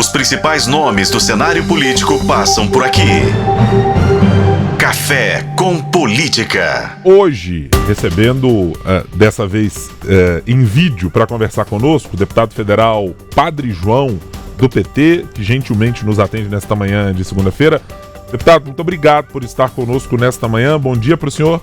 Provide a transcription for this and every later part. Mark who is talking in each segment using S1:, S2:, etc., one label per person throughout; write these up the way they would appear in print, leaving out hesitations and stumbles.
S1: Os principais nomes do cenário político passam por aqui. Café com Política.
S2: Hoje, recebendo, dessa vez em vídeo para conversar conosco, o deputado federal Padre João, do PT, que gentilmente nos atende nesta manhã de segunda-feira. Deputado, muito obrigado por estar conosco nesta manhã. Bom dia para o senhor.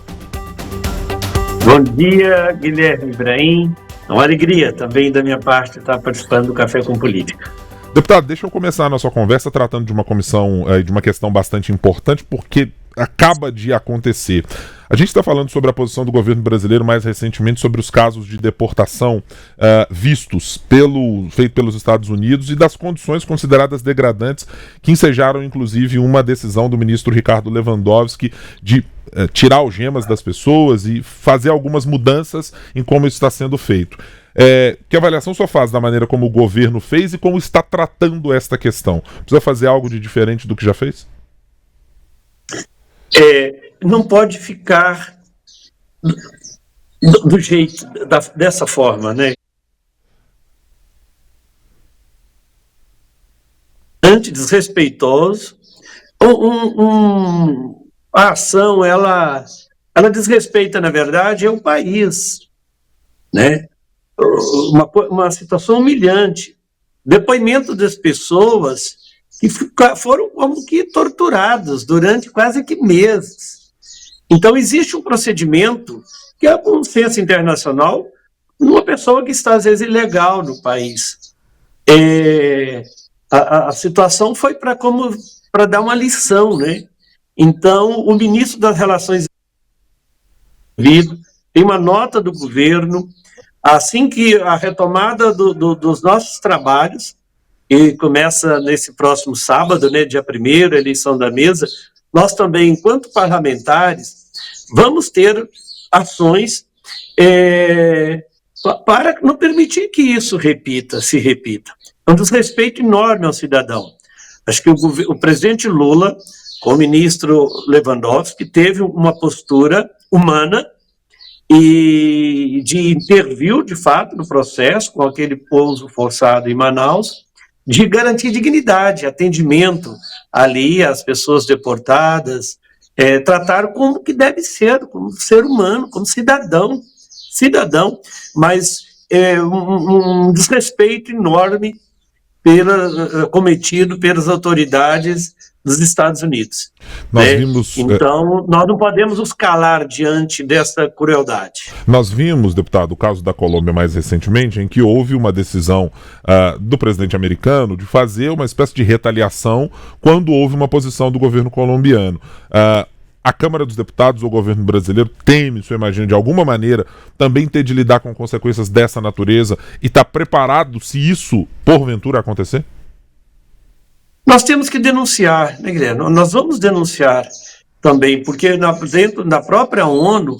S3: Bom dia, Guilherme Ibrahim. É uma alegria também da minha parte estar participando do Café com Política.
S2: Deputado, deixa eu começar a nossa conversa tratando de uma comissão, de uma questão bastante importante, porque acaba de acontecer. A gente está falando sobre a posição do governo brasileiro mais recentemente sobre os casos de deportação vistos feito pelos Estados Unidos e das condições consideradas degradantes que ensejaram inclusive uma decisão do ministro Ricardo Lewandowski de tirar algemas das pessoas e fazer algumas mudanças em como isso está sendo feito. Que avaliação só faz da maneira como o governo fez e como está tratando esta questão? Precisa fazer algo de diferente do que já fez?
S3: Não pode ficar do jeito, dessa forma, né? Desrespeitoso. A ação, ela desrespeita, na verdade, o país, né? Uma situação humilhante. Depoimento das pessoas que foram como que torturados durante quase que meses. Então, existe um procedimento que é um consenso internacional numa pessoa que está, às vezes, ilegal no país. A situação foi para dar uma lição, né? Então, o ministro das Relações tem uma nota do governo, assim que a retomada dos nossos trabalhos, e começa nesse próximo sábado, né, dia 1º, a eleição da mesa, nós também, enquanto parlamentares, vamos ter ações para não permitir que isso se repita. É um desrespeito enorme ao cidadão. Acho que o presidente Lula, com o ministro Lewandowski, teve uma postura humana e de intervir, de fato, no processo, com aquele pouso forçado em Manaus, de garantir dignidade, atendimento ali às pessoas deportadas, tratar como que deve ser, como ser humano, como cidadão, mas um desrespeito enorme cometido pelas autoridades dos Estados Unidos. Então, nós não podemos nos calar diante dessa crueldade.
S2: Nós vimos, deputado, o caso da Colômbia mais recentemente, em que houve uma decisão do presidente americano de fazer uma espécie de retaliação quando houve uma posição do governo colombiano. A Câmara dos Deputados ou o governo brasileiro teme, isso eu imagino, de alguma maneira, também ter de lidar com consequências dessa natureza e está preparado se isso, porventura, acontecer?
S3: Nós temos que denunciar, né, Guilherme? Nós vamos denunciar também, porque dentro da própria ONU,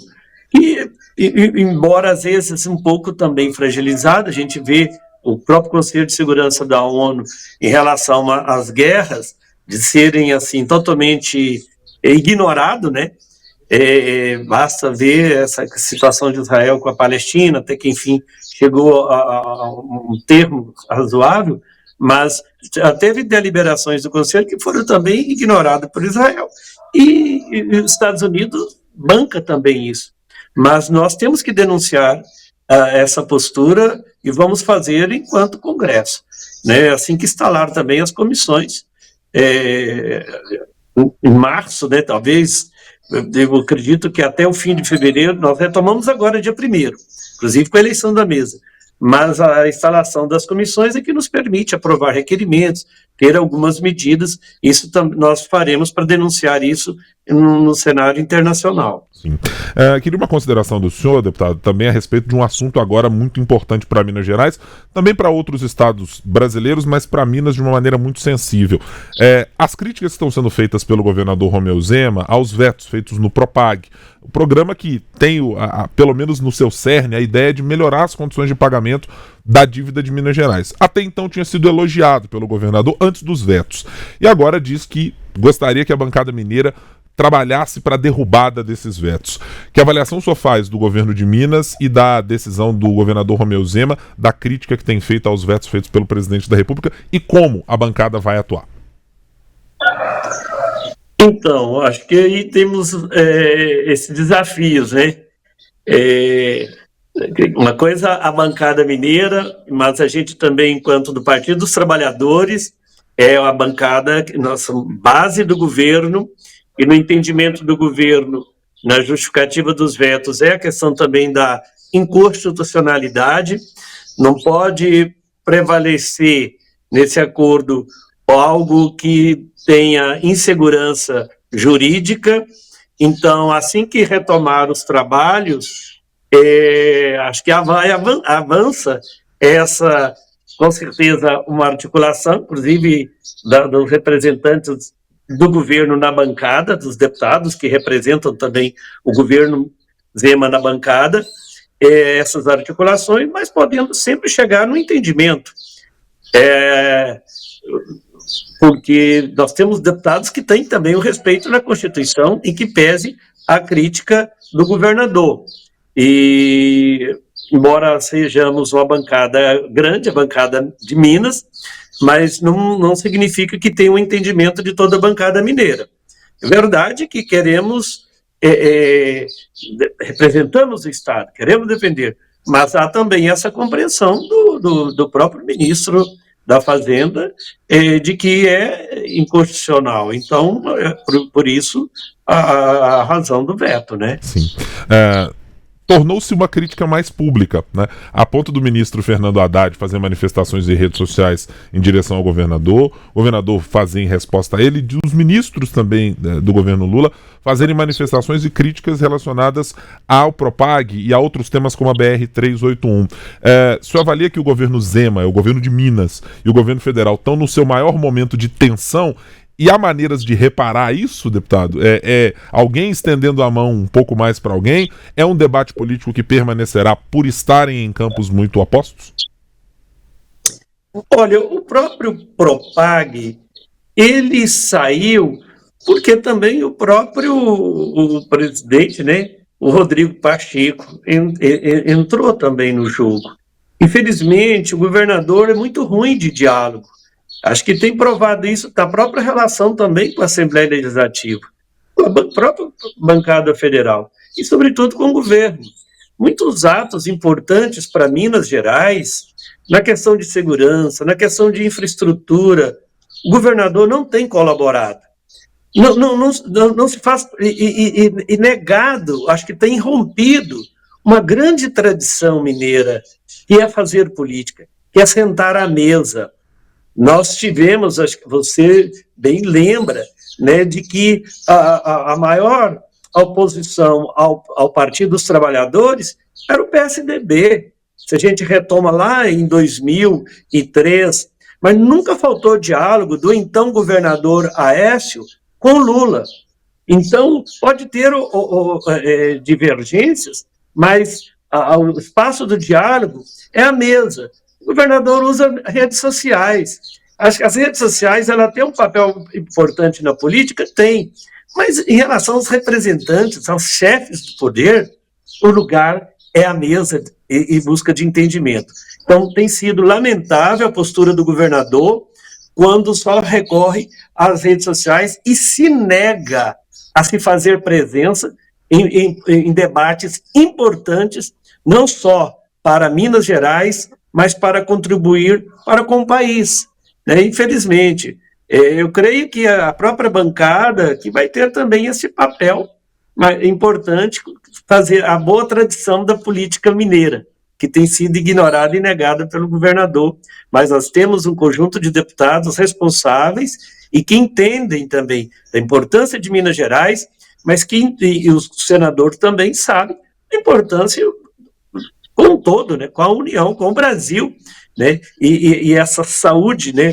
S3: embora às vezes um pouco também fragilizado, a gente vê o próprio Conselho de Segurança da ONU em relação às guerras, de serem assim totalmente ignorado, né? Basta ver essa situação de Israel com a Palestina, até que enfim chegou a um termo razoável, mas já teve deliberações do Conselho que foram também ignoradas por Israel. E os Estados Unidos banca também isso. Mas nós temos que denunciar essa postura e vamos fazer enquanto Congresso, né? Assim que instalar também as comissões. Em março, né, talvez, eu acredito que até o fim de fevereiro, nós retomamos agora dia 1º, inclusive com a eleição da mesa. Mas a instalação das comissões é que nos permite aprovar requerimentos, ter algumas medidas, isso nós faremos para denunciar isso no cenário internacional.
S2: Sim. Queria uma consideração do senhor, deputado, também a respeito de um assunto agora muito importante para Minas Gerais, também para outros estados brasileiros, mas para Minas de uma maneira muito sensível. As críticas que estão sendo feitas pelo governador Romeu Zema aos vetos feitos no Propag, o programa que tem, pelo menos no seu cerne, a ideia de melhorar as condições de pagamento da dívida de Minas Gerais. Até então tinha sido elogiado pelo governador antes dos vetos. E agora diz que gostaria que a bancada mineira trabalhasse para a derrubada desses vetos. Que avaliação o senhor faz do governo de Minas e da decisão do governador Romeu Zema, da crítica que tem feito aos vetos feitos pelo presidente da República e como a bancada vai atuar?
S3: Então, acho que aí temos esses desafios, né? Uma coisa a bancada mineira, mas a gente também, enquanto do Partido dos Trabalhadores, é a bancada, nossa base do governo, e no entendimento do governo, na justificativa dos vetos, é a questão também da inconstitucionalidade. Não pode prevalecer nesse acordo algo que tenha insegurança jurídica. Então, assim que retomar os trabalhos, acho que avança essa, com certeza, uma articulação, inclusive dos representantes do governo na bancada, dos deputados que representam também o governo Zema na bancada, essas articulações, mas podendo sempre chegar no entendimento. Porque nós temos deputados que têm também o respeito na Constituição e que pese a crítica do governador. E, embora sejamos uma bancada grande, a bancada de Minas, mas não significa que tenha um entendimento de toda a bancada mineira. É verdade que queremos, representamos o Estado, queremos defender, mas há também essa compreensão do próprio ministro da Fazenda, de que é inconstitucional. Então, por isso, a razão do veto, né?
S2: Sim. Tornou-se uma crítica mais pública, né? A ponto do ministro Fernando Haddad fazer manifestações em redes sociais em direção ao governador, o governador fazer em resposta a ele, e os ministros também do governo Lula fazerem manifestações e críticas relacionadas ao Propag e a outros temas como a BR-381. O senhor avalia que o governo Zema, o governo de Minas e o governo federal estão no seu maior momento de tensão? E há maneiras de reparar isso, deputado? Alguém estendendo a mão um pouco mais para alguém? É um debate político que permanecerá por estarem em campos muito opostos?
S3: Olha, o próprio Propag, ele saiu porque também o presidente, né, o Rodrigo Pacheco, entrou também no jogo. Infelizmente, o governador é muito ruim de diálogo. Acho que tem provado isso da própria relação também com a Assembleia Legislativa, com a própria bancada federal e, sobretudo, com o governo. Muitos atos importantes para Minas Gerais, na questão de segurança, na questão de infraestrutura, o governador não tem colaborado. Não se faz, e negado, acho que tem rompido uma grande tradição mineira, que é fazer política, que é sentar à mesa. Nós tivemos, acho que você bem lembra, né, de que a maior oposição ao Partido dos Trabalhadores era o PSDB. Se a gente retoma lá em 2003, mas nunca faltou diálogo do então governador Aécio com Lula. Então, pode ter divergências, mas o espaço do diálogo é a mesa. O governador usa redes sociais. Acho que as redes sociais ela tem um papel importante na política? Tem. Mas em relação aos representantes, aos chefes do poder, o lugar é a mesa e busca de entendimento. Então, tem sido lamentável a postura do governador quando só recorre às redes sociais e se nega a se fazer presença em debates importantes, não só para Minas Gerais, mas para contribuir com o país, né? Infelizmente, eu creio que a própria bancada que vai ter também esse papel importante, fazer a boa tradição da política mineira, que tem sido ignorada e negada pelo governador, mas nós temos um conjunto de deputados responsáveis e que entendem também a importância de Minas Gerais, mas e o senador também sabe a importância com o todo, né, com a União, com o Brasil, né, e essa saúde, né,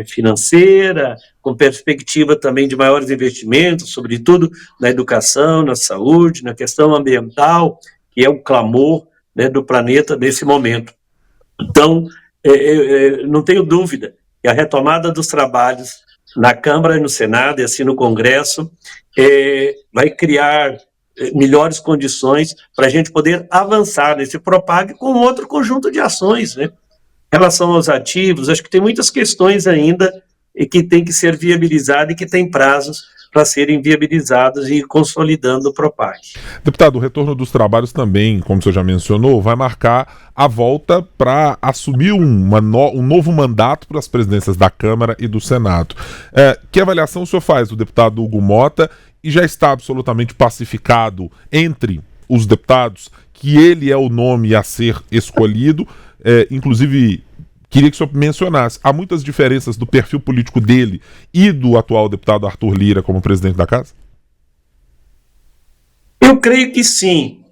S3: financeira, com perspectiva também de maiores investimentos, sobretudo na educação, na saúde, na questão ambiental, que é o clamor, né, do planeta nesse momento. Então, não tenho dúvida que a retomada dos trabalhos na Câmara e no Senado, e assim no Congresso, vai criar melhores condições para a gente poder avançar nesse Propag com outro conjunto de ações, né? Em relação aos ativos, acho que tem muitas questões ainda e que tem que ser viabilizado e que tem prazos para serem viabilizados e consolidando o Propag.
S2: Deputado, o retorno dos trabalhos também, como o senhor já mencionou, vai marcar a volta para assumir um novo mandato para as presidências da Câmara e do Senado. Que avaliação o senhor faz do deputado Hugo Mota, e já está absolutamente pacificado entre os deputados que ele é o nome a ser escolhido? Inclusive, queria que o senhor mencionasse, há muitas diferenças do perfil político dele e do atual deputado Arthur Lira como presidente da Casa?
S3: Eu creio que sim.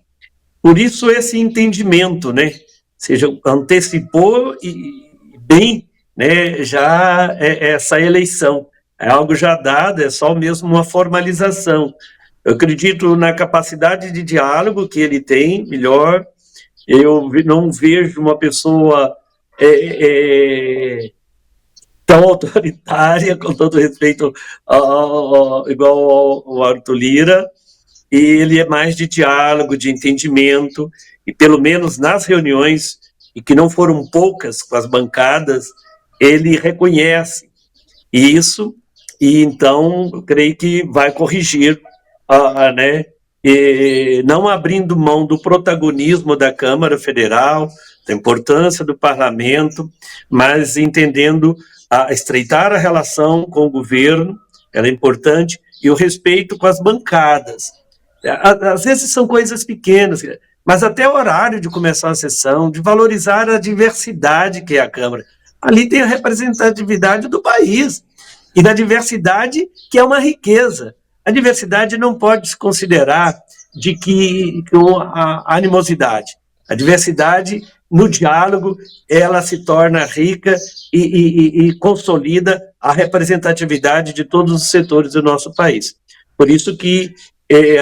S3: Por isso esse entendimento, né? Ou seja, antecipou bem, né, já essa eleição. É algo já dado, é só mesmo uma formalização. Eu acredito na capacidade de diálogo que ele tem, melhor. Eu não vejo uma pessoa tão autoritária, com todo respeito, igual ao Arthur Lira, e ele é mais de diálogo, de entendimento, e pelo menos nas reuniões, e que não foram poucas com as bancadas, ele reconhece isso, e então eu creio que vai corrigir, né, e não abrindo mão do protagonismo da Câmara Federal, da importância do parlamento, mas entendendo estreitar a relação com o governo, ela é importante, e o respeito com as bancadas. Às vezes são coisas pequenas, mas até o horário de começar a sessão, de valorizar a diversidade que é a Câmara. Ali tem a representatividade do país, e da diversidade que é uma riqueza. A diversidade não pode se considerar de que a animosidade. A diversidade, no diálogo, ela se torna rica e consolida a representatividade de todos os setores do nosso país. Por isso que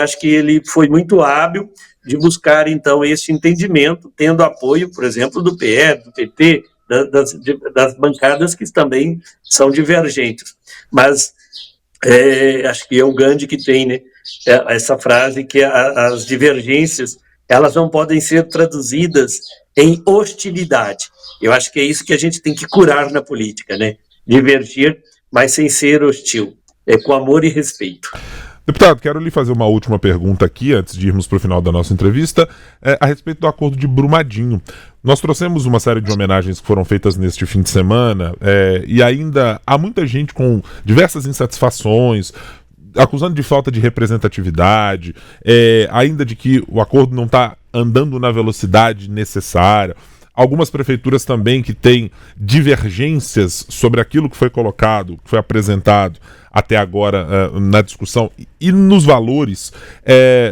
S3: acho que ele foi muito hábil de buscar, então, esse entendimento, tendo apoio, por exemplo, do PE, do PT, das bancadas que também são divergentes. Mas acho que é o Gandhi que tem, né, essa frase que as divergências elas não podem ser traduzidas em hostilidade. Eu acho que é isso que a gente tem que curar na política, né? Divergir, mas sem ser hostil, com amor e respeito.
S2: Deputado, quero lhe fazer uma última pergunta aqui, antes de irmos para o final da nossa entrevista, a respeito do acordo de Brumadinho. Nós trouxemos uma série de homenagens que foram feitas neste fim de semana, e ainda há muita gente com diversas insatisfações, acusando de falta de representatividade, ainda de que o acordo não está andando na velocidade necessária. Algumas prefeituras também que têm divergências sobre aquilo que foi colocado, que foi apresentado até agora na discussão e nos valores.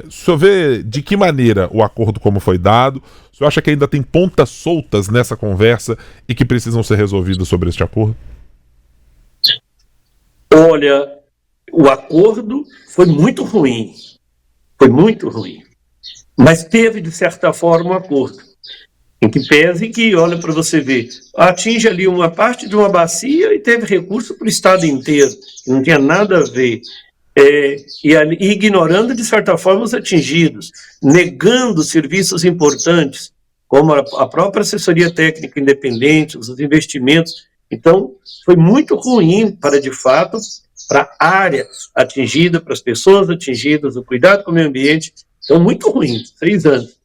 S2: O senhor vê de que maneira o acordo como foi dado? O senhor acha que ainda tem pontas soltas nessa conversa e que precisam ser resolvidas sobre este acordo?
S3: Olha, o acordo foi muito ruim, mas teve, de certa forma, um acordo. Em que pese que, olha para você ver, atinge ali uma parte de uma bacia e teve recurso para o estado inteiro, não tinha nada a ver. E ignorando, de certa forma, os atingidos, negando serviços importantes, como a própria assessoria técnica independente, os investimentos. Então, foi muito ruim para, de fato, para a área atingida, para as pessoas atingidas, o cuidado com o meio ambiente. Então, muito ruim, 3 anos.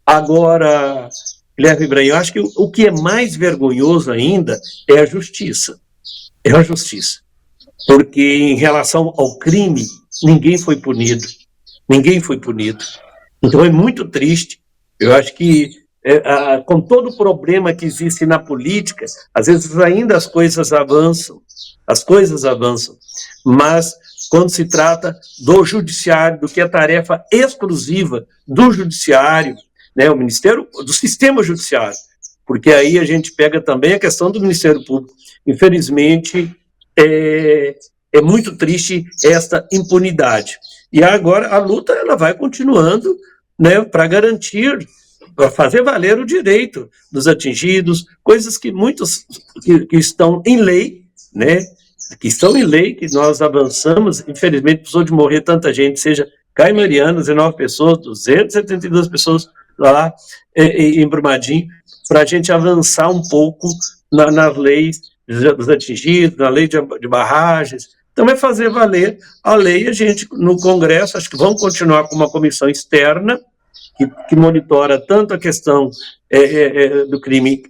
S3: Agora, Guilherme Ibrahim, eu acho que o que é mais vergonhoso ainda é a justiça. É a justiça. Porque em relação ao crime, ninguém foi punido. Ninguém foi punido. Então é muito triste. Eu acho que, com todo o problema que existe na política, às vezes ainda as coisas avançam. Mas quando se trata do judiciário, do que é tarefa exclusiva do judiciário, né, o Ministério, do sistema judiciário, porque aí a gente pega também a questão do Ministério Público. Infelizmente, é muito triste esta impunidade. E agora a luta ela vai continuando, né, para garantir, para fazer valer o direito dos atingidos, coisas que muitos que estão em lei, né, que estão em lei, que nós avançamos, infelizmente precisou de morrer tanta gente, seja Caimariana, 19 pessoas, 272 pessoas lá em Brumadinho, para a gente avançar um pouco nas leis dos atingidos, na lei de barragens. Então é fazer valer a lei. A gente, no Congresso, acho que vamos continuar com uma comissão externa, que monitora tanto a questão do crime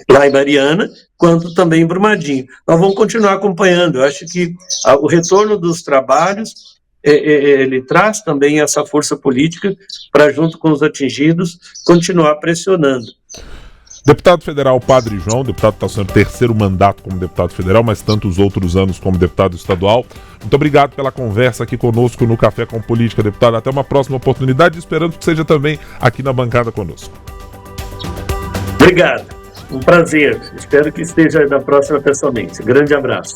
S3: lá em Mariana, quanto também em Brumadinho. Nós vamos continuar acompanhando. Eu acho que o retorno dos trabalhos, ele traz também essa força política para, junto com os atingidos, continuar pressionando.
S2: Deputado federal Padre João, deputado está sendo terceiro mandato como deputado federal, mas tantos outros anos como deputado estadual. Muito obrigado pela conversa aqui conosco no Café com Política, deputado. Até uma próxima oportunidade, esperando que seja também aqui na bancada conosco.
S3: Obrigado, um prazer. Espero que esteja na próxima pessoalmente. Grande abraço.